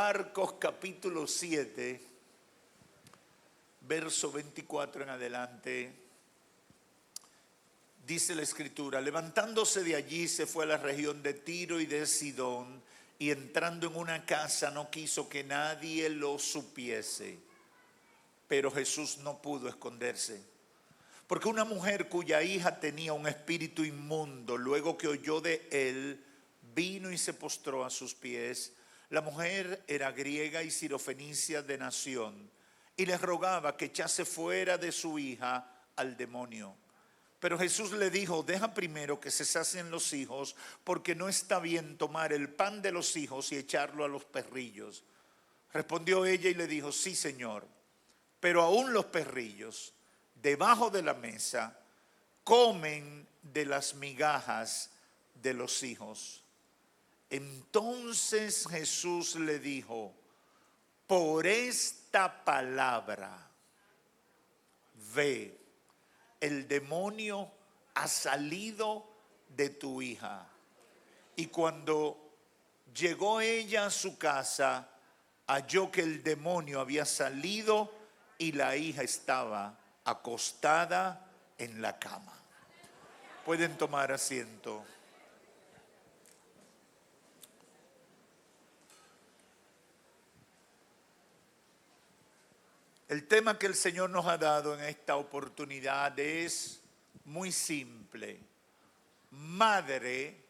Marcos capítulo 7, verso 24 en adelante, dice la Escritura: levantándose de allí se fue a la región de Tiro y de Sidón, y entrando en una casa no quiso que nadie lo supiese. Pero Jesús no pudo esconderse, porque una mujer cuya hija tenía un espíritu inmundo, luego que oyó de él, vino y se postró a sus pies. La mujer era griega y sirofenicia de nación, y le rogaba que echase fuera de su hija al demonio. Pero Jesús le dijo: deja primero que se sacien los hijos, porque no está bien tomar el pan de los hijos y echarlo a los perrillos. Respondió ella y le dijo: sí, Señor, pero aún los perrillos debajo de la mesa comen de las migajas de los hijos. Entonces Jesús le dijo: por esta palabra, ve, el demonio ha salido de tu hija. Y cuando llegó ella a su casa, halló que el demonio había salido y la hija estaba acostada en la cama. Pueden tomar asiento. El tema que el Señor nos ha dado en esta oportunidad es muy simple. Madre,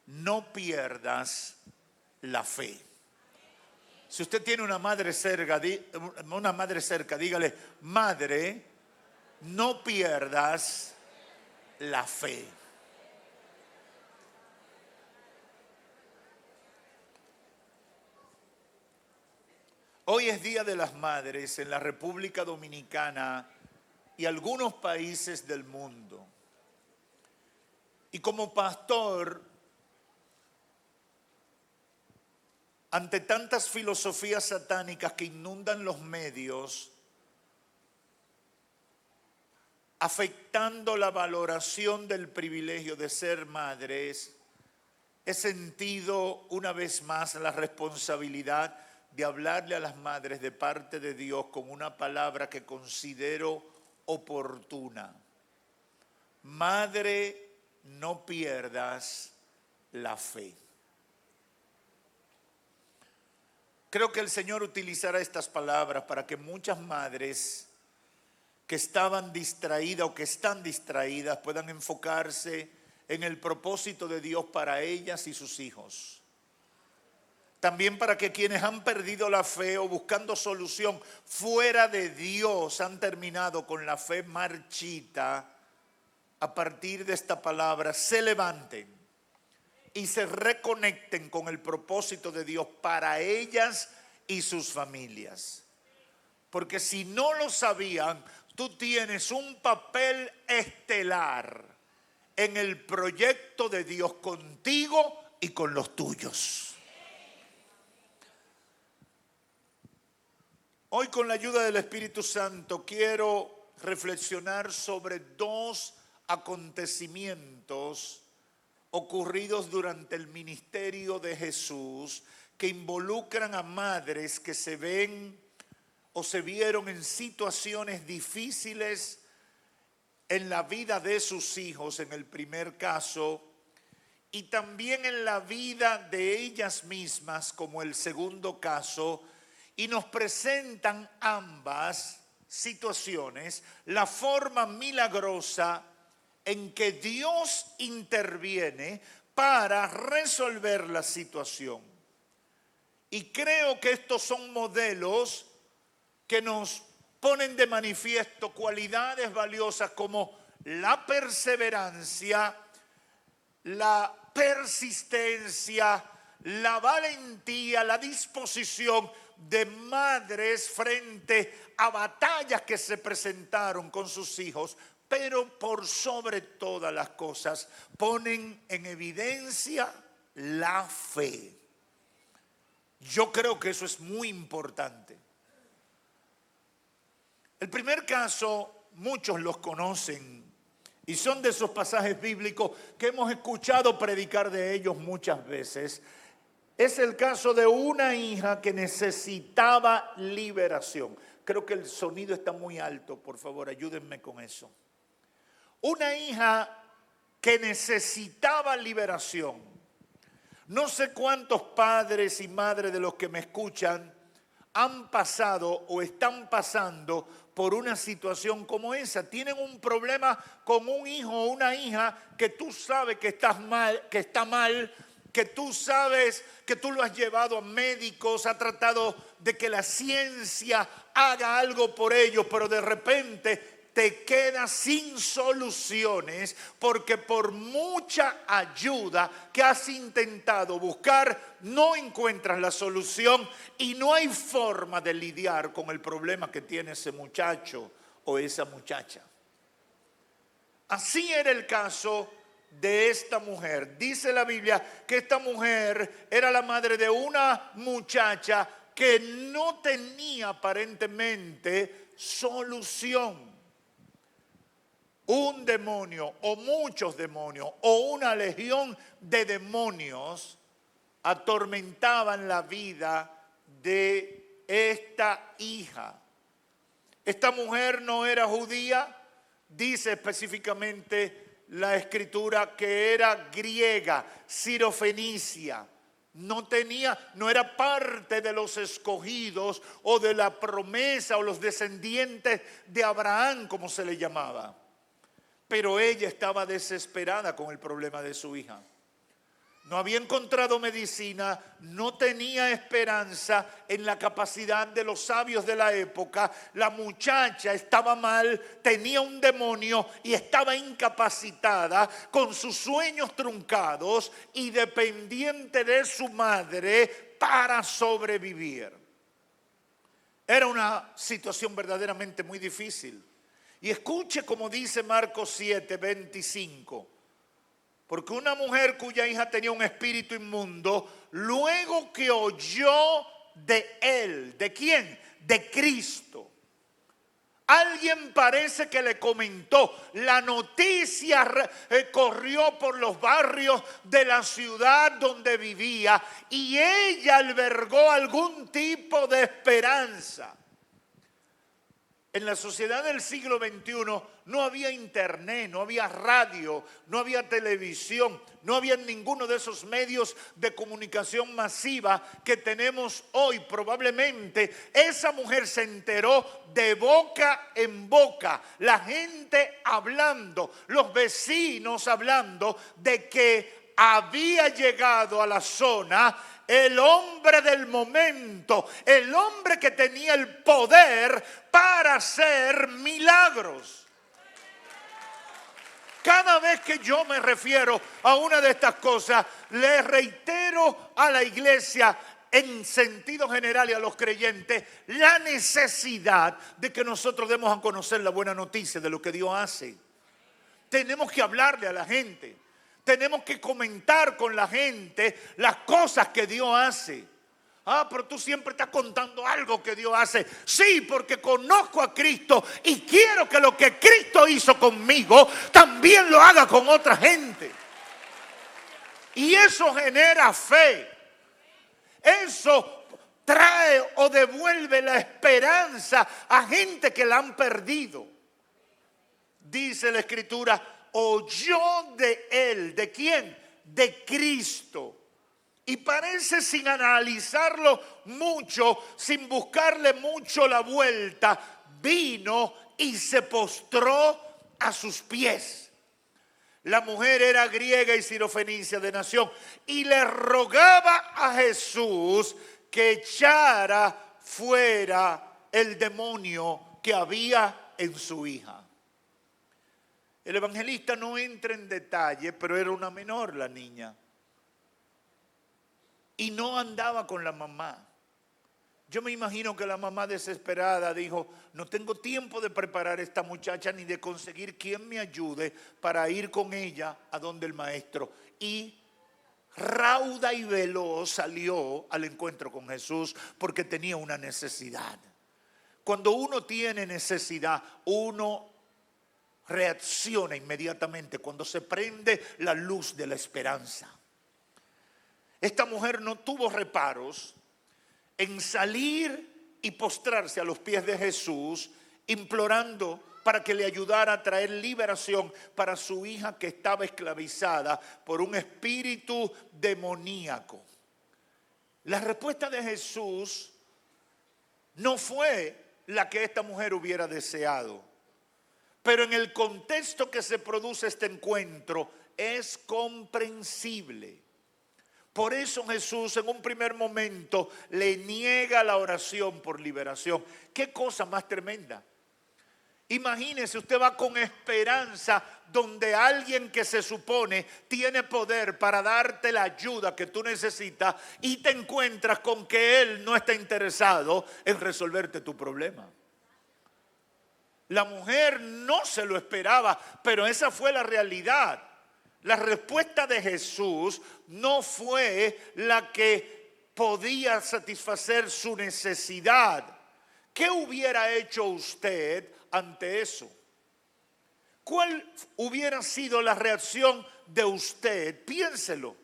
no pierdas la fe. Si usted tiene una madre cerca, dígale: madre, no pierdas la fe. Hoy es Día de las Madres en la República Dominicana y algunos países del mundo. Y como pastor, ante tantas filosofías satánicas que inundan los medios, afectando la valoración del privilegio de ser madres, he sentido una vez más la responsabilidad de hablarle a las madres de parte de Dios con una palabra que considero oportuna. Madre, no pierdas la fe. Creo que el Señor utilizará estas palabras para que muchas madres que estaban distraídas o que están distraídas puedan enfocarse en el propósito de Dios para ellas y sus hijos. También para que quienes han perdido la fe o buscando solución fuera de Dios han terminado con la fe marchita, a partir de esta palabra se levanten y se reconecten con el propósito de Dios para ellas y sus familias. Porque si no lo sabían, tú tienes un papel estelar en el proyecto de Dios contigo y con los tuyos. Hoy, con la ayuda del Espíritu Santo, quiero reflexionar sobre dos acontecimientos ocurridos durante el ministerio de Jesús que involucran a madres que se ven o se vieron en situaciones difíciles en la vida de sus hijos, en el primer caso, y también en la vida de ellas mismas, como el segundo caso. Y nos presentan ambas situaciones la forma milagrosa en que Dios interviene para resolver la situación. Y creo que estos son modelos que nos ponen de manifiesto cualidades valiosas como la perseverancia, la persistencia, la valentía, la disposición de madres frente a batallas que se presentaron con sus hijos, pero por sobre todas las cosas ponen en evidencia la fe. Yo creo que eso es muy importante. El primer caso, muchos los conocen y son de esos pasajes bíblicos que hemos escuchado predicar de ellos muchas veces. Es el caso de una hija que necesitaba liberación. Creo que el sonido está muy alto, por favor, ayúdenme con eso. Una hija que necesitaba liberación. No sé cuántos padres y madres de los que me escuchan han pasado o están pasando por una situación como esa. Tienen un problema con un hijo o una hija que tú sabes que está mal, que tú sabes que tú lo has llevado a médicos, ha tratado de que la ciencia haga algo por ellos, pero de repente te quedas sin soluciones porque por mucha ayuda que has intentado buscar, no encuentras la solución y no hay forma de lidiar con el problema que tiene ese muchacho o esa muchacha. Así era el caso de esta mujer. Dice la Biblia que esta mujer era la madre de una muchacha que no tenía aparentemente solución. Un demonio o muchos demonios o una legión de demonios atormentaban la vida de esta hija. Esta mujer no era judía, dice específicamente la escritura que era griega, sirofenicia. No era parte de los escogidos o de la promesa o los descendientes de Abraham, como se le llamaba. Pero ella estaba desesperada con el problema de su hija. No había encontrado medicina, no tenía esperanza en la capacidad de los sabios de la época. La muchacha estaba mal, tenía un demonio y estaba incapacitada, con sus sueños truncados y dependiente de su madre para sobrevivir. Era una situación verdaderamente muy difícil. Y escuche como dice Marcos 7, 25. Porque una mujer cuya hija tenía un espíritu inmundo, luego que oyó de él, ¿de quién? De Cristo. Alguien parece que le comentó, la noticia corrió por los barrios de la ciudad donde vivía y ella albergó algún tipo de esperanza. En la sociedad del siglo XXI no había internet, no había radio, no había televisión, no había ninguno de esos medios de comunicación masiva que tenemos hoy. Probablemente esa mujer se enteró de boca en boca, la gente hablando, los vecinos hablando de que había llegado a la zona el hombre del momento, el hombre que tenía el poder para hacer milagros. Cada vez que yo me refiero a una de estas cosas, le reitero a la iglesia en sentido general y a los creyentes la necesidad de que nosotros demos a conocer la buena noticia de lo que Dios hace. Tenemos que hablarle a la gente. Tenemos que comentar con la gente las cosas que Dios hace. Ah, pero tú siempre estás contando algo que Dios hace. Sí, porque conozco a Cristo y quiero que lo que Cristo hizo conmigo también lo haga con otra gente. Y eso genera fe. Eso trae o devuelve la esperanza a gente que la han perdido. Dice la Escritura, oyó de él. ¿De quién? De Cristo. Y parece sin analizarlo mucho, sin buscarle mucho la vuelta, vino y se postró a sus pies. La mujer era griega y sirofenicia de nación y le rogaba a Jesús que echara fuera el demonio que había en su hija. El evangelista no entra en detalle, pero era una menor la niña. Y no andaba con la mamá. Yo me imagino que la mamá desesperada dijo, no tengo tiempo de preparar a esta muchacha ni de conseguir quien me ayude para ir con ella a donde el maestro. Y rauda y veloz salió al encuentro con Jesús porque tenía una necesidad. Cuando uno tiene necesidad, uno reacciona inmediatamente cuando se prende la luz de la esperanza. esta mujer no tuvo reparos en salir y postrarse a los pies de Jesús, implorando para que le ayudara a traer liberación para su hija que estaba esclavizada por un espíritu demoníaco. La respuesta de Jesús no fue la que esta mujer hubiera deseado, pero en el contexto que se produce este encuentro es comprensible. Por eso Jesús en un primer momento le niega la oración por liberación. ¿Qué cosa más tremenda? Imagínese, usted va con esperanza donde alguien que se supone tiene poder para darte la ayuda que tú necesitas y te encuentras con que él no está interesado en resolverte tu problema. La mujer no se lo esperaba, pero esa fue la realidad. La respuesta de Jesús no fue la que podía satisfacer su necesidad. ¿Qué hubiera hecho usted ante eso? ¿Cuál hubiera sido la reacción de usted? Piénselo.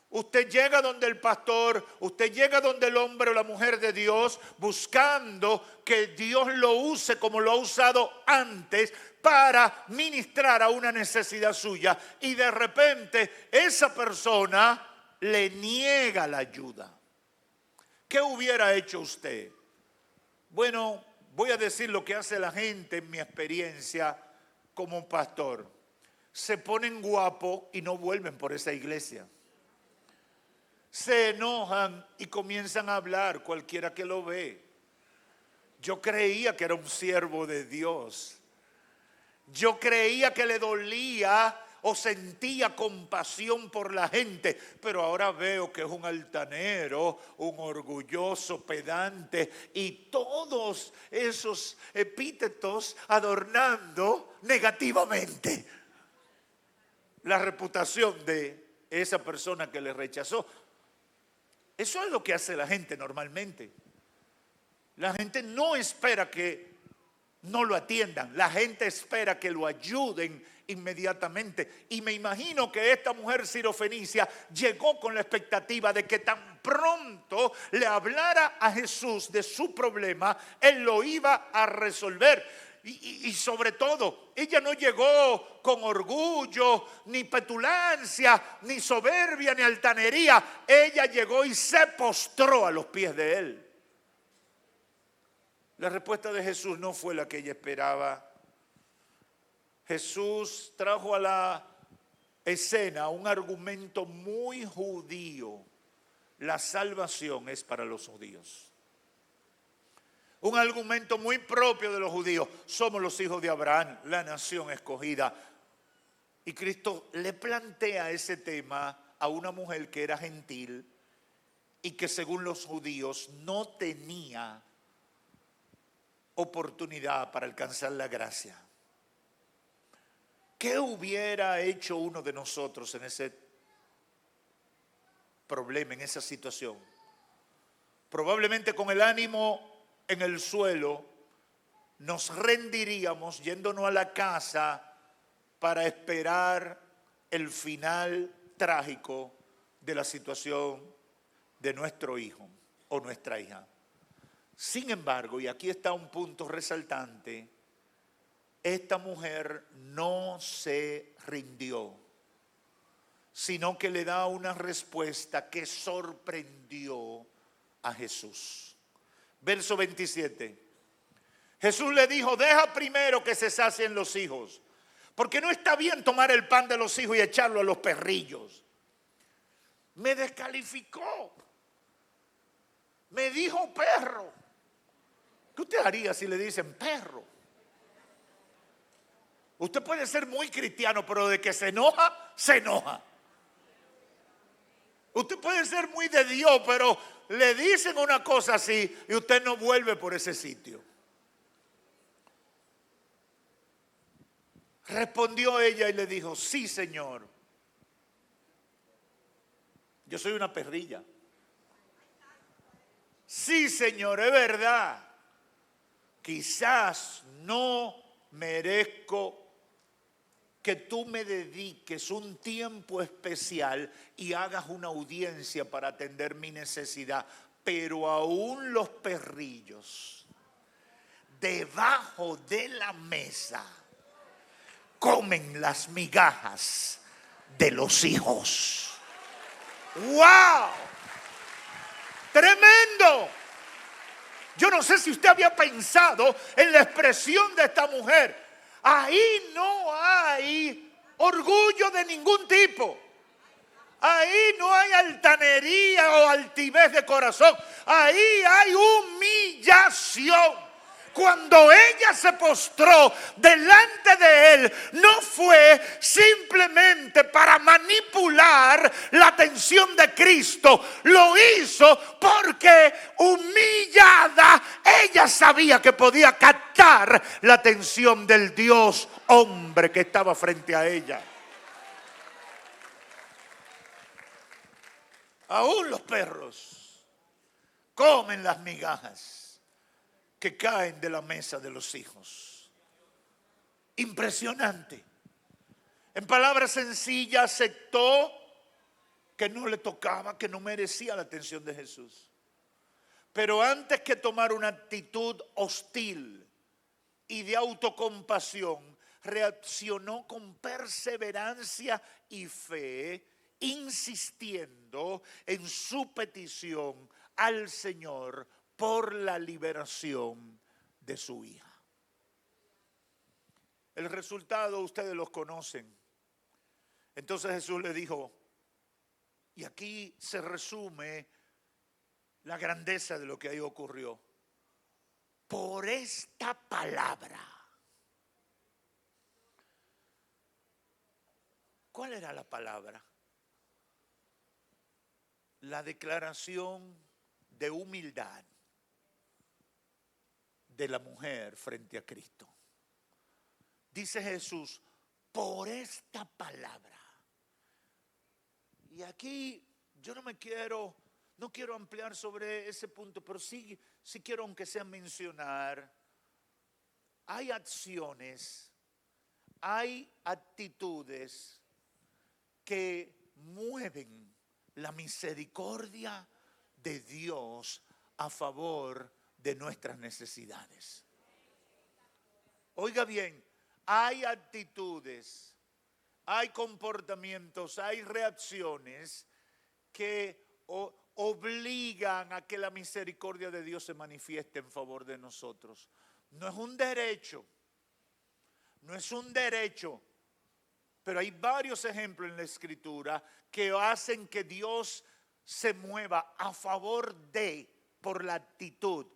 Usted llega donde el pastor, usted llega donde el hombre o la mujer de Dios, buscando que Dios lo use como lo ha usado antes para ministrar a una necesidad suya, y de repente esa persona le niega la ayuda. ¿Qué hubiera hecho usted? Bueno, voy a decir lo que hace la gente en mi experiencia como pastor. Se ponen guapos y no vuelven por esa iglesia. Se enojan y comienzan a hablar cualquiera que lo ve. Yo creía que era un siervo de Dios. Yo creía que le dolía o sentía compasión por la gente, pero ahora veo que es un altanero, un orgulloso, pedante y todos esos epítetos adornando negativamente la reputación de esa persona que le rechazó. Eso es lo que hace la gente normalmente. La gente no espera que no lo atiendan, la gente espera que lo ayuden inmediatamente. Y me imagino que esta mujer sirofenicia llegó con la expectativa de que tan pronto le hablara a Jesús de su problema, él lo iba a resolver. Y sobre todo, ella no llegó con orgullo, ni petulancia, ni soberbia, ni altanería. Ella llegó y se postró a los pies de él. La respuesta de Jesús no fue la que ella esperaba. Jesús trajo a la escena un argumento muy judío. La salvación es para los judíos. Un argumento muy propio de los judíos. Somos los hijos de Abraham, la nación escogida. Y Cristo le plantea ese tema a una mujer que era gentil y que según los judíos no tenía oportunidad para alcanzar la gracia. ¿Qué hubiera hecho uno de nosotros en ese problema, en esa situación? Probablemente con el ánimo en el suelo, nos rendiríamos yéndonos a la casa para esperar el final trágico de la situación de nuestro hijo o nuestra hija. Sin embargo, y aquí está un punto resaltante, esta mujer no se rindió, sino que le da una respuesta que sorprendió a Jesús. Verso 27. Jesús le dijo: deja primero que se sacien los hijos, porque no está bien tomar el pan de los hijos y echarlo a los perrillos. Me descalificó. Me dijo perro. ¿Qué usted haría si le dicen perro? Usted puede ser muy cristiano, pero de que se enoja, se enoja. Usted puede ser muy de Dios, pero le dicen una cosa así y usted no vuelve por ese sitio. Respondió ella y le dijo: sí, Señor. Yo soy una perrilla. Sí, Señor, es verdad. Quizás no merezco que tú me dediques un tiempo especial y hagas una audiencia para atender mi necesidad. Pero aún los perrillos debajo de la mesa comen las migajas de los hijos. ¡Wow! ¡Tremendo! Yo no sé si usted había pensado en la expresión de esta mujer. Ahí no hay orgullo de ningún tipo. Ahí no hay altanería o altivez de corazón. Ahí hay humillación. Cuando ella se postró delante de él, no fue simplemente para manipular la atención de Cristo. Lo hizo porque humillada, ella sabía que podía captar la atención del Dios hombre que estaba frente a ella. Aún los perros comen las migajas que caen de la mesa de los hijos. Impresionante. En palabras sencillas, aceptó que no le tocaba, que no merecía la atención de Jesús. Pero antes que tomar una actitud hostil y de autocompasión, reaccionó con perseverancia y fe, insistiendo en su petición al Señor por la liberación de su hija. El resultado ustedes los conocen. Entonces Jesús le dijo, y aquí se resume la grandeza de lo que ahí ocurrió. Por esta palabra. ¿Cuál era la palabra? La declaración de humildad de la mujer frente a Cristo. Dice Jesús, por esta palabra. Y aquí yo no quiero ampliar sobre ese punto, pero sí quiero, aunque sea mencionar, hay acciones, hay actitudes que mueven la misericordia de Dios a favor de nuestras necesidades. Oiga bien, hay actitudes, hay comportamientos, hay reacciones que obligan a que la misericordia de Dios se manifieste en favor de nosotros. No es un derecho, pero hay varios ejemplos en la Escritura que hacen que Dios se mueva a favor de, por la actitud,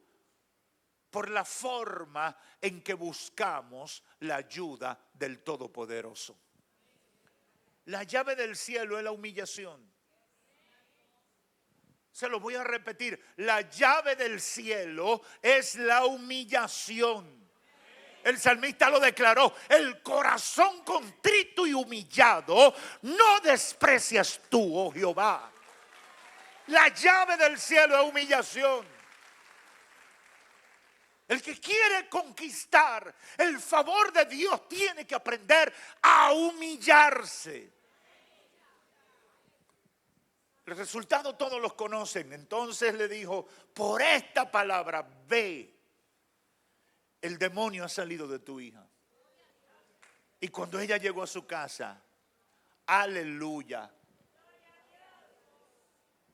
por la forma en que buscamos la ayuda del Todopoderoso. La llave del cielo es la humillación. Se lo voy a repetir, la llave del cielo es la humillación. El salmista lo declaró, el corazón contrito y humillado no desprecias tú, oh Jehová. La llave del cielo es humillación. El que quiere conquistar el favor de Dios tiene que aprender a humillarse. El resultado todos los conocen. Entonces le dijo, por esta palabra, ve, el demonio ha salido de tu hija. Y cuando ella llegó a su casa, aleluya.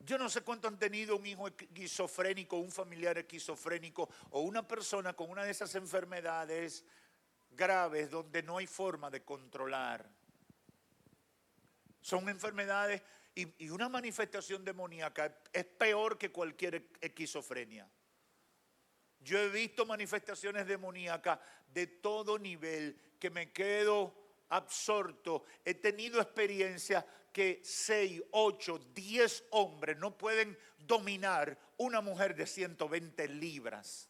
Yo no sé cuánto han tenido un hijo esquizofrénico, un familiar esquizofrénico o una persona con una de esas enfermedades graves donde no hay forma de controlar. Son enfermedades y una manifestación demoníaca es peor que cualquier esquizofrenia. Yo he visto manifestaciones demoníacas de todo nivel que me quedo absorto. He tenido experiencias que 6, 8, 10 hombres no pueden dominar una mujer de 120 libras.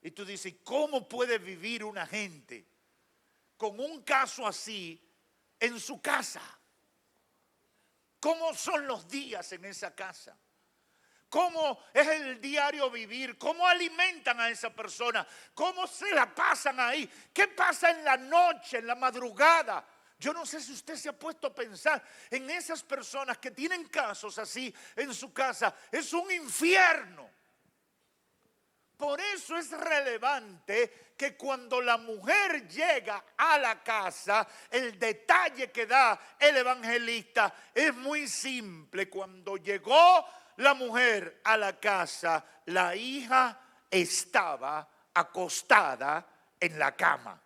Y tú dices, ¿cómo puede vivir una gente con un caso así en su casa? ¿Cómo son los días en esa casa? cómo es el diario vivir, cómo alimentan a esa persona, cómo se la pasan ahí, qué pasa en la noche, en la madrugada. Yo no sé si usted se ha puesto a pensar en esas personas que tienen casos así en su casa. Es un infierno. Por eso es relevante que cuando la mujer llega a la casa, el detalle que da el evangelista es muy simple. Cuando llegó la mujer a la casa, la hija estaba acostada en la cama.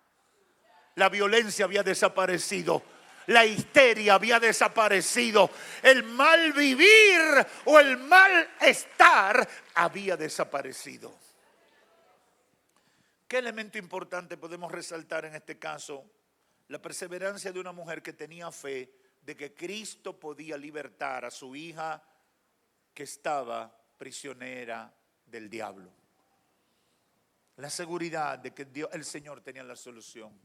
La violencia había desaparecido. La histeria había desaparecido. El mal vivir o el mal estar había desaparecido. ¿Qué elemento importante podemos resaltar en este caso? La perseverancia de una mujer que tenía fe de que Cristo podía libertar a su hija que estaba prisionera del diablo. La seguridad de que el Señor tenía la solución.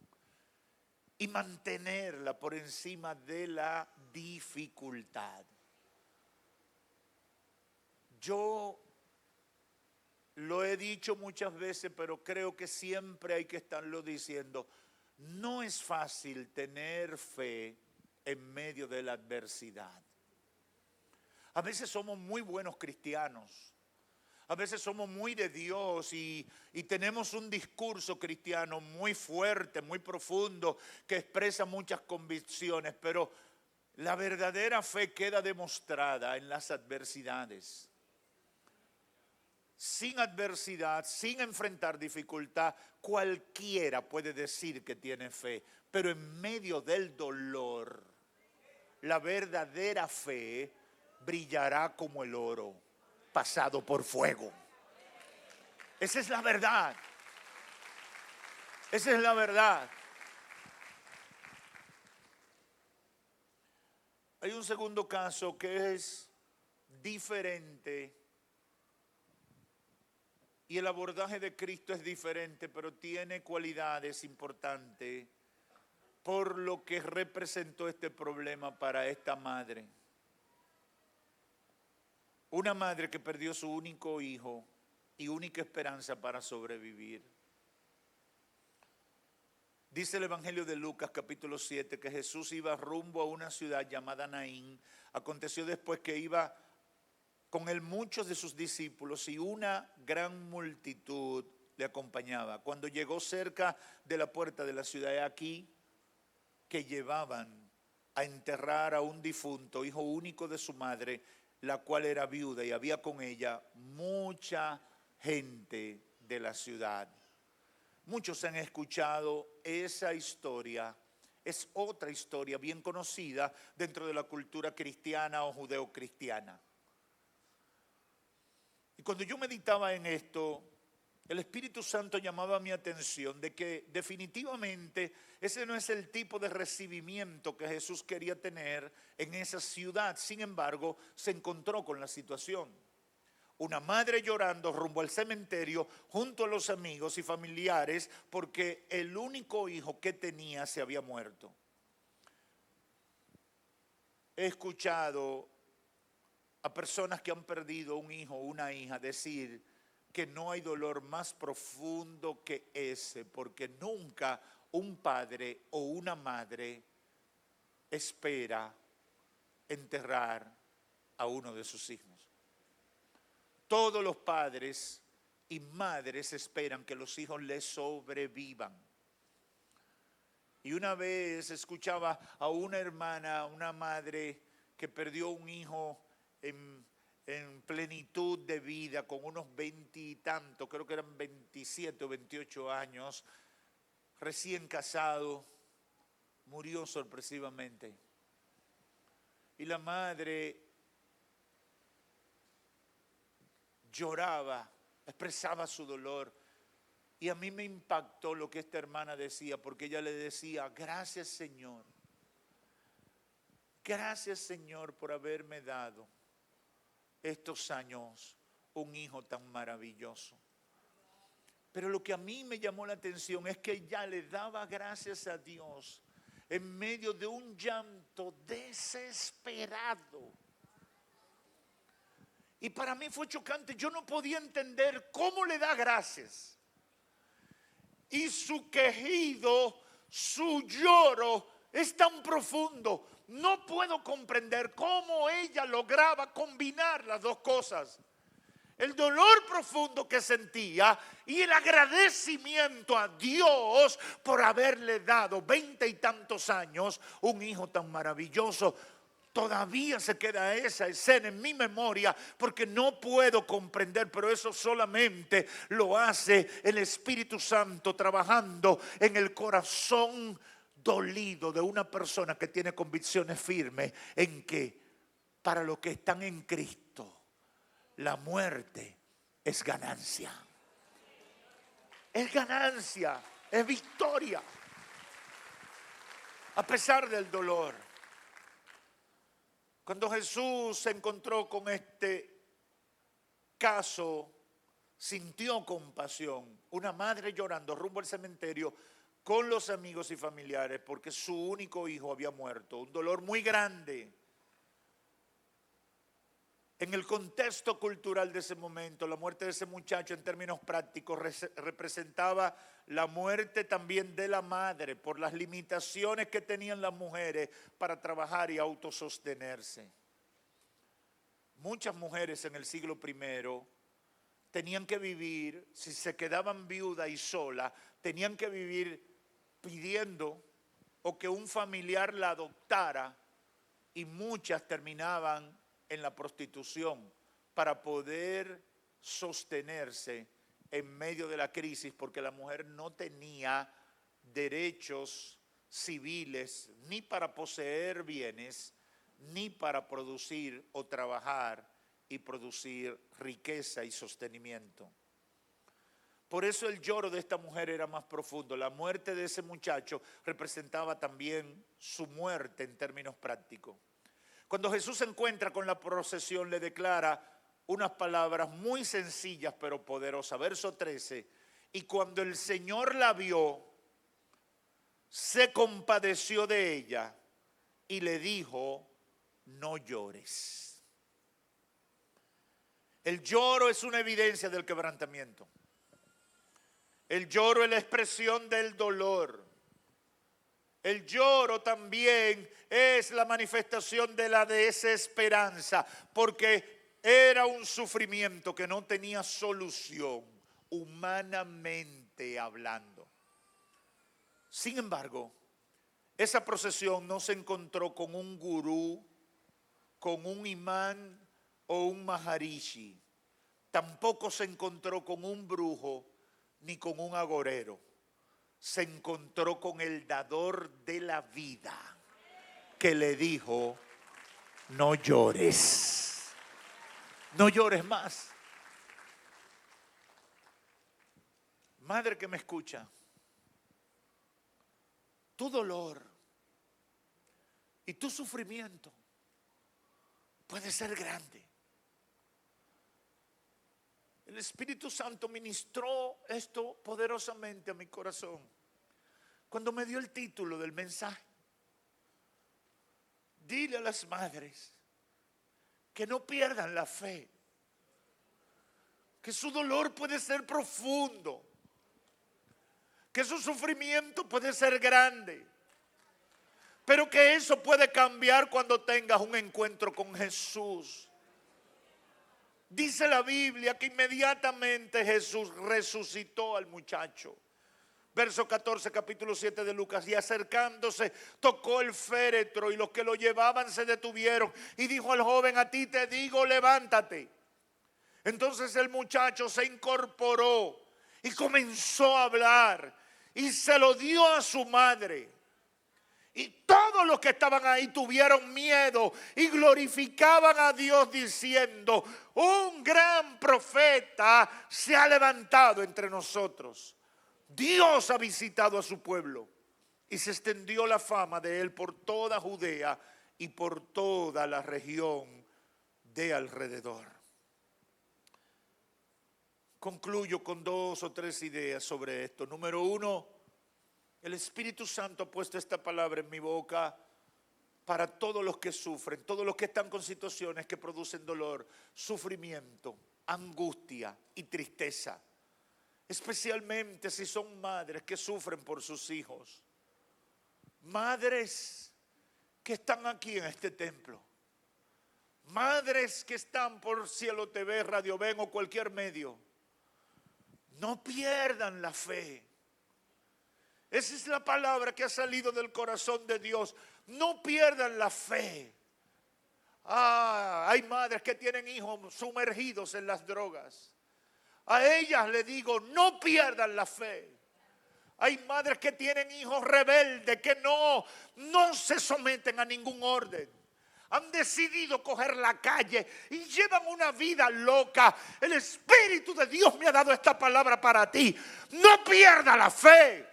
Y mantenerla por encima de la dificultad. Yo lo he dicho muchas veces, pero creo que siempre hay que estarlo diciendo. No es fácil tener fe en medio de la adversidad. A veces somos muy buenos cristianos. A veces somos muy de Dios y tenemos un discurso cristiano muy fuerte, muy profundo, que expresa muchas convicciones, pero la verdadera fe queda demostrada en las adversidades. Sin adversidad, sin enfrentar dificultad, cualquiera puede decir que tiene fe, pero en medio del dolor, la verdadera fe brillará como el oro pasado por fuego. Esa es la verdad. Esa es la verdad. Hay un segundo caso que es diferente y el abordaje de Cristo es diferente, pero tiene cualidades importantes por lo que representó este problema para esta madre. Una madre que perdió su único hijo y única esperanza para sobrevivir. Dice el Evangelio de Lucas capítulo 7 que Jesús iba rumbo a una ciudad llamada Naín. Aconteció después que iba con él muchos de sus discípulos y una gran multitud le acompañaba. Cuando llegó cerca de la puerta de la ciudad, he aquí que llevaban a enterrar a un difunto, hijo único de su madre, la cual era viuda, y había con ella mucha gente de la ciudad. Muchos han escuchado esa historia. Es otra historia bien conocida dentro de la cultura cristiana o judeocristiana. Y cuando yo meditaba en esto, el Espíritu Santo llamaba mi atención de que definitivamente ese no es el tipo de recibimiento que Jesús quería tener en esa ciudad. Sin embargo, se encontró con la situación. Una madre llorando rumbo al cementerio junto a los amigos y familiares porque el único hijo que tenía se había muerto. He escuchado a personas que han perdido un hijo o una hija decir que no hay dolor más profundo que ese, porque nunca un padre o una madre espera enterrar a uno de sus hijos. Todos los padres y madres esperan que los hijos les sobrevivan. Y una vez escuchaba a una hermana, una madre que perdió un hijo en plenitud de vida, con unos 20 y tantos, creo que eran 27 o 28 años, recién casado, murió sorpresivamente. Y la madre lloraba, expresaba su dolor. Y a mí me impactó lo que esta hermana decía, porque ella le decía: gracias Señor por haberme dado estos años un hijo tan maravilloso. Pero lo que a mí me llamó la atención es que ella le daba gracias a Dios en medio de un llanto desesperado. Y para mí fue chocante. Yo no podía entender cómo le da gracias. Y su quejido, su lloro es tan profundo. No puedo comprender cómo ella lograba combinar las dos cosas. El dolor profundo que sentía y el agradecimiento a Dios por haberle dado 20 y tantos años un hijo tan maravilloso. Todavía se queda esa escena en mi memoria porque no puedo comprender, pero eso solamente lo hace el Espíritu Santo trabajando en el corazón dolido de una persona que tiene convicciones firmes en que para los que están en Cristo, la muerte es ganancia. Es ganancia, es victoria. A pesar del dolor. Cuando Jesús se encontró con este caso, sintió compasión. Una madre llorando rumbo al cementerio con los amigos y familiares porque su único hijo había muerto. Un dolor muy grande. En el contexto cultural de ese momento, la muerte de ese muchacho en términos prácticos representaba la muerte también de la madre por las limitaciones que tenían las mujeres para trabajar y autosostenerse. Muchas mujeres en el siglo I tenían que vivir, si se quedaban viudas y solas, tenían que vivir pidiendo o que un familiar la adoptara, y muchas terminaban en la prostitución para poder sostenerse en medio de la crisis, porque la mujer no tenía derechos civiles ni para poseer bienes, ni para producir o trabajar y producir riqueza y sostenimiento. Por eso el lloro de esta mujer era más profundo. La muerte de ese muchacho representaba también su muerte en términos prácticos. Cuando Jesús se encuentra con la procesión, le declara unas palabras muy sencillas pero poderosas. Verso 13, y cuando el Señor la vio, se compadeció de ella y le dijo, no llores. El lloro es una evidencia del quebrantamiento. El lloro es la expresión del dolor. El lloro también es la manifestación de la desesperanza, porque era un sufrimiento que no tenía solución, humanamente hablando. Sin embargo, esa procesión no se encontró con un gurú, con un imán o un maharishi. Tampoco se encontró con un brujo ni con un agorero. Se encontró con el dador de la vida, que le dijo, no llores, no llores más. Madre que me escucha, tu dolor y tu sufrimiento puede ser grande. El Espíritu Santo ministró esto poderosamente a mi corazón cuando me dio el título del mensaje. Dile a las madres que no pierdan la fe, que su dolor puede ser profundo, que su sufrimiento puede ser grande, pero que eso puede cambiar cuando tengas un encuentro con Jesús. Dice la Biblia que inmediatamente Jesús resucitó al muchacho. Verso 14, capítulo 7 de Lucas. Y acercándose, tocó el féretro y los que lo llevaban se detuvieron. Y dijo al joven, a ti te digo, levántate. Entonces el muchacho se incorporó y comenzó a hablar. Y se lo dio a su madre. Y todos los que estaban ahí tuvieron miedo y glorificaban a Dios diciendo, un gran profeta se ha levantado entre nosotros. Dios ha visitado a su pueblo. Y se extendió la fama de él por toda Judea y por toda la región de alrededor. Concluyo con 2 o 3 ideas sobre esto. Número 1, el Espíritu Santo ha puesto esta palabra en mi boca para todos los que sufren, todos los que están con situaciones que producen dolor, sufrimiento, angustia y tristeza. Especialmente si son madres que sufren por sus hijos. Madres que están aquí en este templo. Madres que están por Cielo TV, Radio Ven o cualquier medio. No pierdan la fe. Esa es la palabra que ha salido del corazón de Dios. No pierdan la fe. Hay madres que tienen hijos sumergidos en las drogas. A ellas le digo, no pierdan la fe. Hay madres que tienen hijos rebeldes que no se someten a ningún orden. Han decidido coger la calle y llevan una vida loca. El Espíritu de Dios me ha dado esta palabra para ti. No pierda la fe.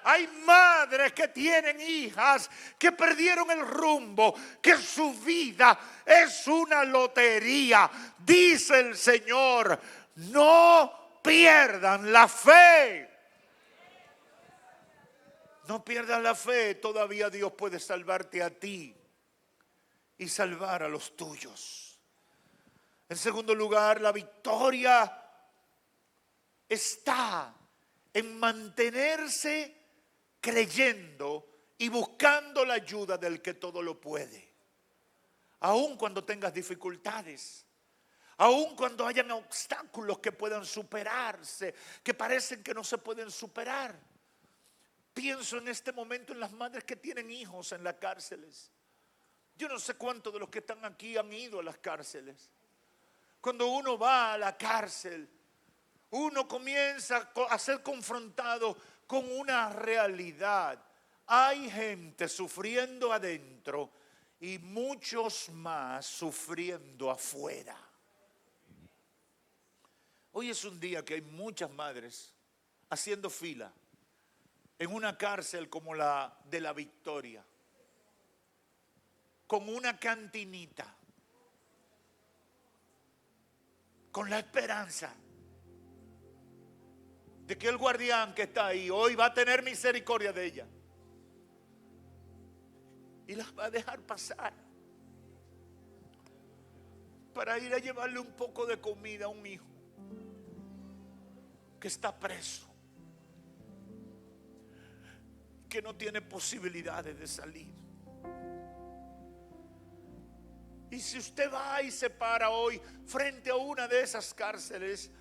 Hay madres que tienen hijas que perdieron el rumbo, que su vida es una lotería. Dice el Señor, no pierdan la fe. No pierdas la fe, todavía Dios puede salvarte a ti y salvar a los tuyos. En segundo lugar, la victoria está en mantenerse creyendo y buscando la ayuda del que todo lo puede. Aun cuando tengas dificultades, aun cuando hayan obstáculos que puedan superarse, que parecen que no se pueden superar. Pienso en este momento en las madres que tienen hijos en las cárceles. Yo no sé cuántos de los que están aquí han ido a las cárceles. Cuando uno va a la cárcel, uno comienza a ser confrontado con una realidad. Hay gente sufriendo adentro y muchos más sufriendo afuera. Hoy es un día que hay muchas madres haciendo fila en una cárcel como la de la Victoria, con una cantinita, con la esperanza de que el guardián que está ahí hoy va a tener misericordia de ella y las va a dejar pasar para ir a llevarle un poco de comida a un hijo que está preso, que no tiene posibilidades de salir. Y si usted va y se para hoy frente a una de esas cárceles,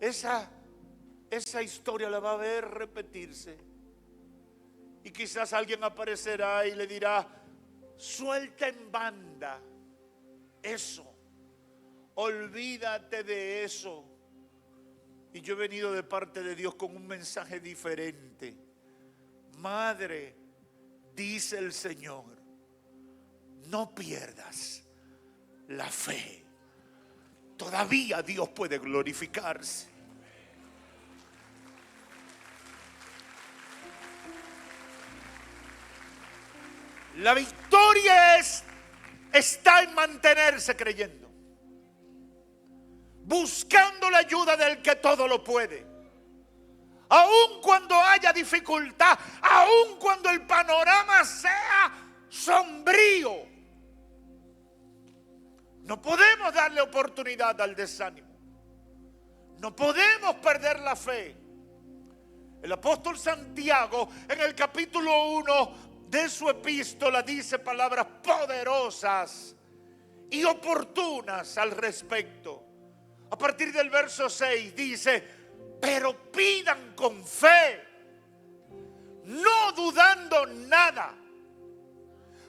esa historia la va a ver repetirse. Y quizás alguien aparecerá y le dirá, suelta en banda eso, olvídate de eso. Y yo he venido de parte de Dios con un mensaje diferente. Madre, dice el Señor, no pierdas la fe. Todavía Dios puede glorificarse. La victoria está en mantenerse creyendo, buscando la ayuda del que todo lo puede. Aun cuando haya dificultad, aun cuando el panorama sea sombrío, no podemos darle oportunidad al desánimo. No podemos perder la fe. El apóstol Santiago en el capítulo 1 de su epístola dice palabras poderosas y oportunas al respecto. A partir del verso 6 dice, pero pidan con fe, no dudando nada,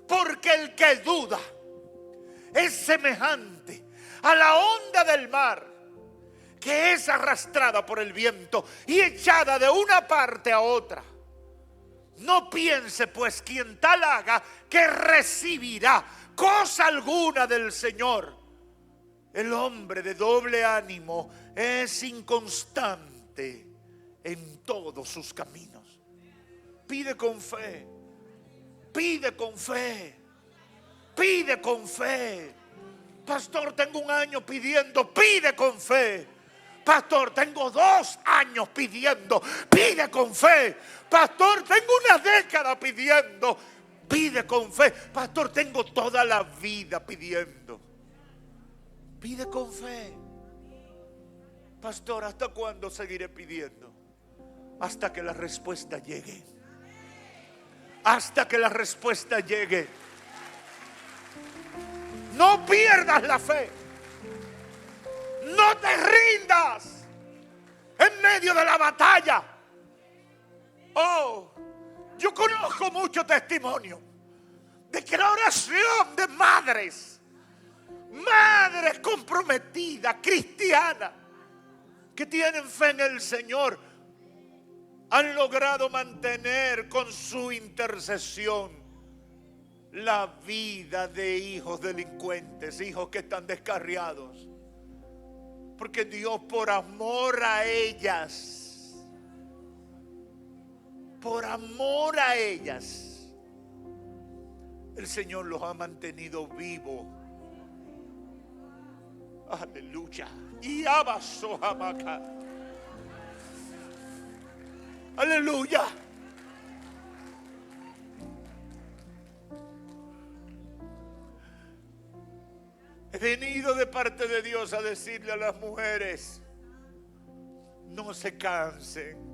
porque el que duda es semejante a la onda del mar, que es arrastrada por el viento y echada de una parte a otra. No piense pues quien tal haga que recibirá cosa alguna del Señor. El hombre de doble ánimo es inconstante en todos sus caminos. Pide con fe, pide con fe, pide con fe. Pastor, tengo un año pidiendo, pide con fe. Pastor, tengo 2 años pidiendo, pide con fe. Pastor, tengo una década pidiendo, Pide con fe. Pastor, tengo toda la vida pidiendo. Pide con fe. Pastor, ¿hasta cuándo seguiré pidiendo? Hasta que la respuesta llegue. Hasta que la respuesta llegue. No pierdas la fe. No te rindas en medio de la batalla. Oh, yo conozco mucho testimonio de que la oración de madres comprometidas, cristianas, que tienen fe en el Señor, han logrado mantener con su intercesión la vida de hijos delincuentes, hijos que están descarriados. Porque Dios, por amor a ellas, el Señor los ha mantenido vivos. Aleluya. Y abaso hamaca. Aleluya. He venido de parte de Dios a decirle a las mujeres: no se cansen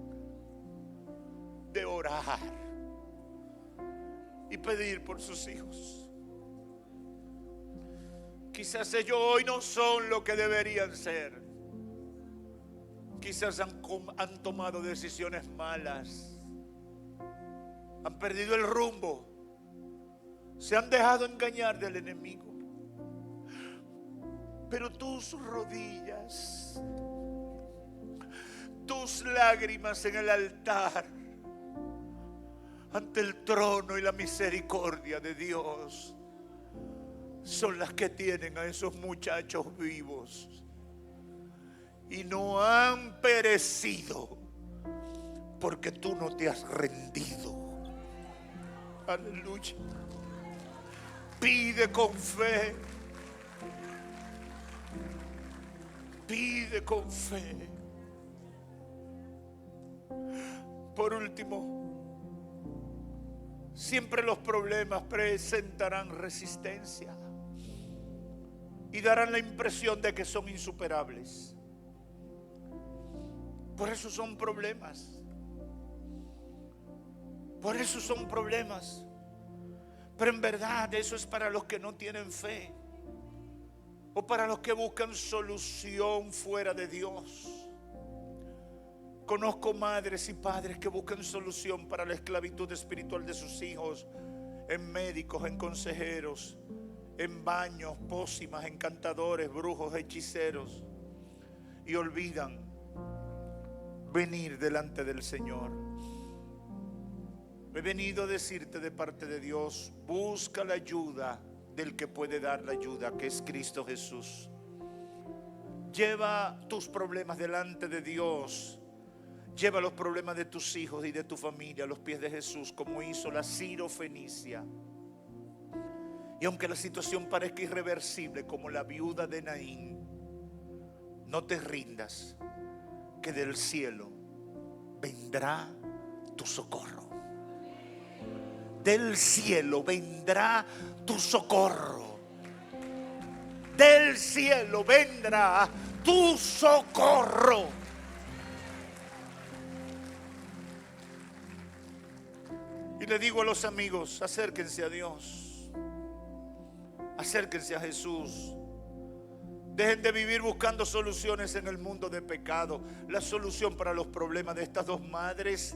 de orar y pedir por sus hijos. Quizás ellos hoy no son lo que deberían ser. Quizás han tomado decisiones malas. Han perdido el rumbo. Se han dejado engañar del enemigo. Pero tus rodillas, tus lágrimas en el altar, ante el trono y la misericordia de Dios, son las que tienen a esos muchachos vivos. Y no han perecido porque tú no te has rendido. Aleluya. Pide con fe. Pide con fe. Por último, siempre los problemas presentarán resistencia y darán la impresión de que son insuperables. Por eso son problemas. Por eso son problemas. Pero en verdad eso es para los que no tienen fe, o para los que buscan solución fuera de Dios. Conozco madres y padres que buscan solución para la esclavitud espiritual de sus hijos en médicos, en consejeros, en baños, pócimas, encantadores, brujos, hechiceros, y olvidan venir delante del Señor. He venido a decirte de parte de Dios: busca la ayuda del que puede dar la ayuda, que es Cristo Jesús. Lleva tus problemas delante de Dios. Lleva los problemas de tus hijos y de tu familia a los pies de Jesús, como hizo la Sirofenicia. Y aunque la situación parezca irreversible, como la viuda de Naín, no te rindas, que del cielo vendrá tu socorro. Del cielo vendrá tu socorro. Del cielo vendrá tu socorro. Y le digo a los amigos: acérquense a Dios. Acérquense a Jesús. Dejen de vivir buscando soluciones en el mundo de pecado. La solución para los problemas de estas dos madres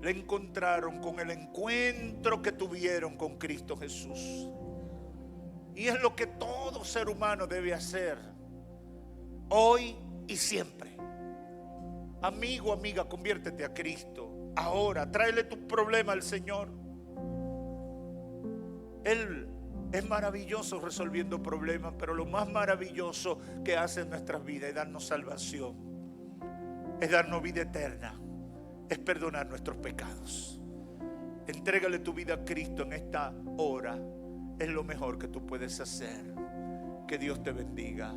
la encontraron con el encuentro que tuvieron con Cristo Jesús. Y es lo que todo ser humano debe hacer, hoy y siempre. Amigo, amiga, conviértete a Cristo ahora. Tráele tus problemas al Señor. Él es maravilloso resolviendo problemas, pero lo más maravilloso que hace en nuestras vidas es darnos salvación, es darnos vida eterna, es perdonar nuestros pecados. Entrégale tu vida a Cristo en esta hora. Es lo mejor que tú puedes hacer. Que Dios te bendiga.